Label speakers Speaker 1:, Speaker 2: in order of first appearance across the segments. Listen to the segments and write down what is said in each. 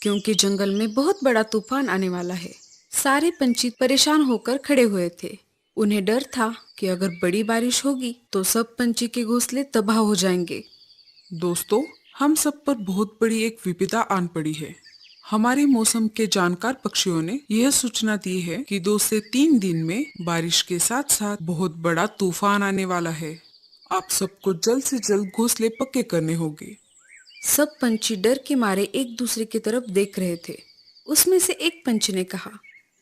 Speaker 1: क्योंकि जंगल में बहुत बड़ा तूफान आने वाला है। सारे पंछी परेशान होकर खड़े हुए थे। उन्हें डर था कि अगर बड़ी बारिश होगी तो सब पंछी के घोंसले तबाह हो जाएंगे।
Speaker 2: दोस्तों, हम सब पर बहुत बड़ी एक विपदा आन पड़ी है। हमारे मौसम के जानकार पक्षियों ने यह सूचना दी है कि 2 से 3 दिन में बारिश के साथ साथ बहुत बड़ा तूफान आने वाला है। आप सबको जल्द से जल्द घोंसले पक्के करने होंगे।
Speaker 1: सब पंछी डर के मारे एक दूसरे की तरफ देख रहे थे। उसमें से एक पंछी ने कहा,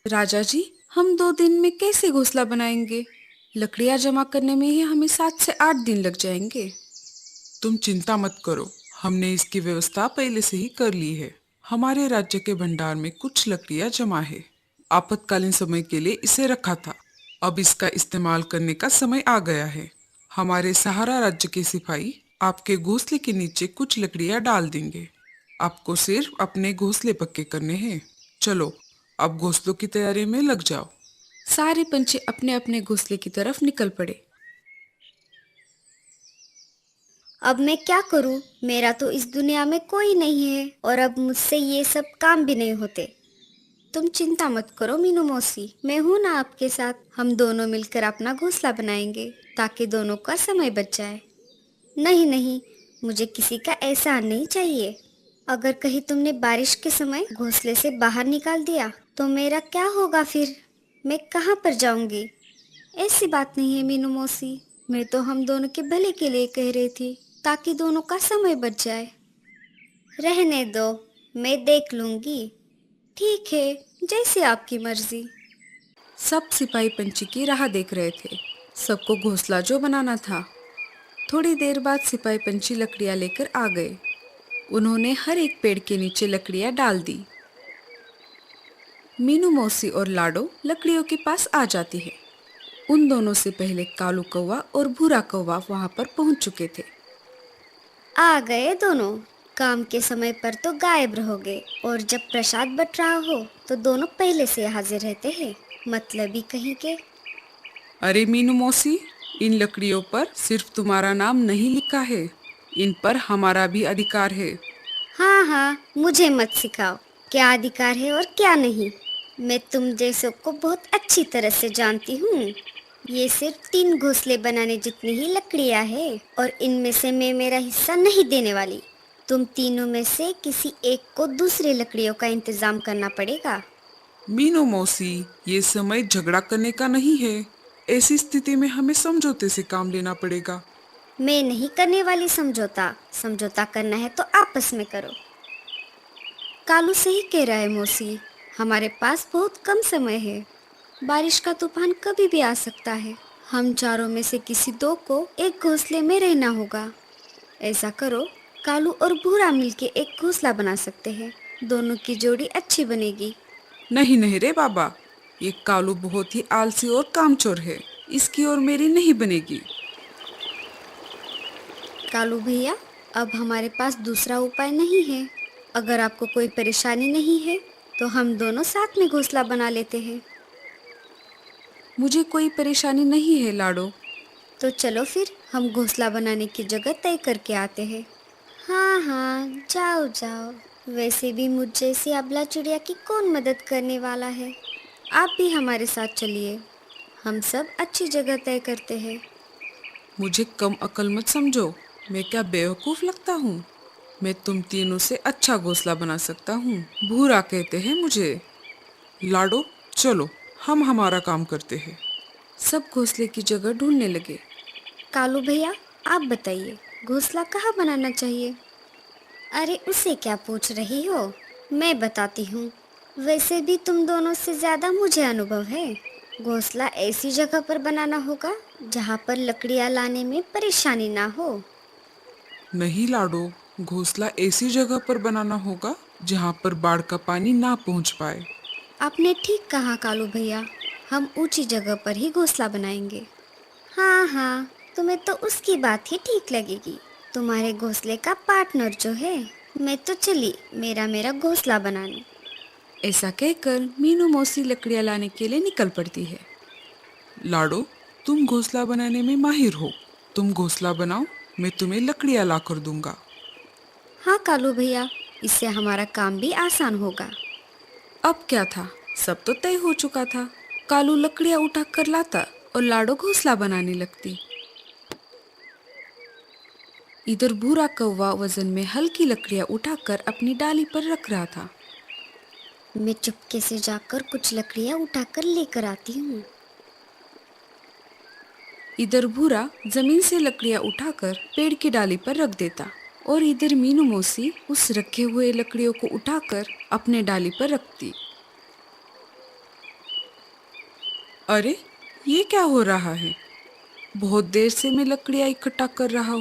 Speaker 1: राजा जी, हम 2 दिन में कैसे घोंसला बनाएंगे? लकड़ियां जमा करने में ही हमें 7 से 8 दिन लग जाएंगे।
Speaker 2: तुम चिंता मत करो, हमने इसकी व्यवस्था पहले से ही कर ली है। हमारे राज्य के भंडार में कुछ लकड़ियां जमा है। आपातकालीन समय के लिए इसे रखा था। अब इसका इस्तेमाल करने का समय आ गया है। हमारे सहारा राज्य के सिपाही आपके घोंसले के नीचे कुछ लकड़ियां डाल देंगे। आपको सिर्फ अपने घोंसले पक्के करने हैं। चलो, अब घोंसलों की तैयारी में लग जाओ।
Speaker 1: सारे पंछी अपने अपने घोंसले की तरफ निकल पड़े।
Speaker 3: अब मैं क्या करूं? मेरा तो इस दुनिया में कोई नहीं है और अब मुझसे ये सब काम भी नहीं होते। तुम चिंता मत करो मीनू मौसी, मैं हूं ना आपके साथ। हम दोनों मिलकर अपना घोंसला बनाएंगे ताकि दोनों का समय बच जाए। नहीं नहीं, मुझे किसी का एहसान नहीं चाहिए। अगर कहीं तुमने बारिश के समय घोंसले से बाहर निकाल दिया तो मेरा क्या होगा फिर? मैं कहाँ पर जाऊंगी? ऐसी बात नहीं है मीनू मौसी, मैं तो हम दोनों के भले के लिए कह रही थी, ताकि दोनों का समय बच जाए। रहने दो, मैं देख लूंगी। ठीक है, जैसे आपकी मर्जी।
Speaker 1: सब सिपाही पंछी की राह देख रहे थे। सबको घोंसला जो बनाना था। थोड़ी देर बाद सिपाही पंछी लकड़ियां लेकर आ गए। उन्होंने हर एक पेड़ के नीचे लकड़ियां डाल दी। मीनू मौसी और लाडो लकड़ियों के पास आ जाती है। उन दोनों से पहले कालू कौवा और भूरा कौवा वहां पर पहुंच चुके थे।
Speaker 3: आ गए दोनों। काम के समय पर तो गायब रहोगे और जब प्रसाद बट रहा हो तो दोनों पहले से हाजिर रहते हैं। मतलबी कहीं के।
Speaker 1: अरे मीनू मौसी, इन लकड़ियों पर सिर्फ तुम्हारा नाम नहीं लिखा है, इन पर हमारा भी अधिकार है।
Speaker 3: हाँ हाँ, मुझे मत सिखाओ क्या अधिकार है और क्या नहीं। मैं तुम जैसों को बहुत अच्छी तरह से जानती हूँ। ये सिर्फ 3 घोंसले बनाने जितनी ही लकड़ियाँ है और इनमें से मैं मेरा हिस्सा नहीं देने वाली। तुम तीनों में से किसी एक को दूसरी लकड़ियों का इंतजाम करना पड़ेगा।
Speaker 2: मीनू मौसी, ये समय झगड़ा करने का नहीं है। ऐसी स्थिति में हमें समझौते से काम लेना पड़ेगा।
Speaker 3: मैं नहीं करने वाली समझौता। समझौता करना है तो आपस में करो। कालू सही कह रहा है मौसी, हमारे पास बहुत कम समय है। बारिश का तूफान कभी भी आ सकता है। हम चारों में से किसी दो को एक घोंसले में रहना होगा। ऐसा करो, कालू और भूरा मिलके एक घोंसला बना सकते हैं। दोनों की जोड़ी अच्छी बनेगी।
Speaker 1: नहीं नहीं रे बाबा, ये कालू बहुत ही आलसी और कामचोर है। इसकी और मेरी नहीं बनेगी।
Speaker 3: कालू भैया, अब हमारे पास दूसरा उपाय नहीं है। अगर आपको कोई परेशानी नहीं है तो हम दोनों साथ में घोंसला बना लेते हैं।
Speaker 1: मुझे कोई परेशानी नहीं है लाडो।
Speaker 3: तो चलो फिर हम घोंसला बनाने की जगह तय करके आते हैं। हाँ हाँ, जाओ जाओ। वैसे भी मुझ जैसी अबला चिड़िया की कौन मदद करने वाला है। आप भी हमारे साथ चलिए, हम सब अच्छी जगह तय करते हैं।
Speaker 1: मुझे कम अकल मत समझो। मैं क्या बेवकूफ लगता हूँ? मैं तुम तीनों से अच्छा घोंसला बना सकता हूँ। भूरा कहते हैं मुझे।
Speaker 2: लाडो, चलो, हम हमारा काम करते हैं।
Speaker 1: सब घोंसले की जगह ढूंढने लगे।
Speaker 3: कालू भैया, आप बताइए, घोंसला कहाँ बनाना चाहिए? अरे उसे क्या पूछ रही हो, मैं बताती हूँ। वैसे भी तुम दोनों से ज़्यादा मुझे अनुभव है। घोंसला ऐसी जगह पर बनाना होगा जहाँ पर लकड़ियाँ लाने में परेशानी ना हो।
Speaker 2: नहीं लाडो, घोंसला ऐसी जगह पर बनाना होगा जहाँ पर बाढ़ का पानी ना पहुँच पाए।
Speaker 3: आपने ठीक कहा कालू भैया, हम ऊंची जगह पर ही घोंसला बनाएंगे। हाँ हाँ, तुम्हें तो उसकी बात ही ठीक लगेगी। तुम्हारे घोंसले का पार्टनर जो है, मैं तो चली मेरा मेरा घोंसला बनाने।
Speaker 1: ऐसा कहकर मीनू मौसी लकड़ियाँ लाने के लिए निकल पड़ती है।
Speaker 2: लाडो, तुम घोंसला बनाने में माहिर हो। तुम घोंसला बनाओ, मैं तुम्हें लकड़ियाँ ला कर दूंगा।
Speaker 3: हाँ कालू भैया, इससे हमारा काम भी आसान होगा।
Speaker 1: अब क्या था, सब तो तय हो चुका था। कालू लकड़ियां उठा कर लाता और लाडो घोंसला बनाने लगती। इधर भूरा कौवा वजन में हल्की लकड़ियां उठाकर अपनी डाली पर रख रहा था।
Speaker 3: मैं चुपके से जाकर कुछ लकड़ियां उठाकर लेकर आती हूँ।
Speaker 1: इधर भूरा जमीन से लकड़ियां उठाकर पेड़ की डाली पर रख देता और इधर मीनू मौसी उस रखे हुए लकड़ियों को उठाकर अपने डाली पर रखती।
Speaker 2: अरे, ये क्या हो रहा है? बहुत देर से मैं लकड़ियां इकट्ठा कर रहा हूँ,